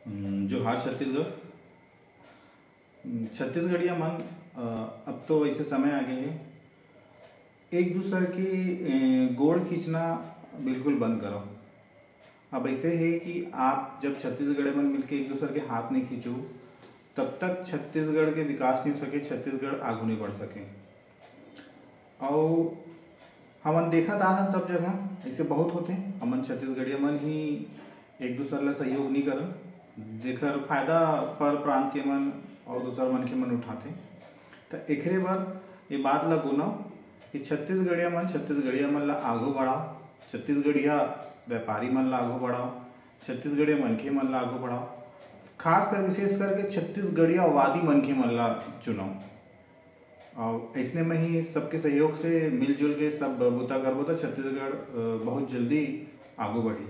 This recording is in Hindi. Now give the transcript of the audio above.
जोहार छत्तीसगढ़। छत्तीसगढ़िया मन अब तो ऐसे समय आ गए है, एक दूसरे की गोड़ खींचना बिल्कुल बंद करो। अब ऐसे है कि आप जब छत्तीसगढ़ मन मिलके एक दूसरे के हाथ नहीं खींचो तब तक छत्तीसगढ़ के विकास नहीं हो सके, छत्तीसगढ़ आगू नहीं बढ़ सके। और हमन देखा था सब जगह ऐसे बहुत होते, हमन छत्तीसगढ़िया मन ही एक दूसरे ला सहयोग नहीं करन, जेकर फायदा पर प्रांत के मन और दूसर मन के मन उठाते। तो एकरे बर ये बात ला गुनाओ कि छत्तीसगढ़िया मन ला आगू बढ़ाओ, छत्तीसगढ़िया व्यापारी मन ला आगू बढ़ाओ, छत्तीसगढ़िया मनखे मन ला आगू बढ़ाओ, खास कर विशेष करके छत्तीसगढ़िया वादी मनखे मन ला चुनाओ। और ऐसने में ही सबके सहयोग से मिलजुल के सब बूता करबो तो छत्तीसगढ़ बहुत जल्दी आगू बढ़ी।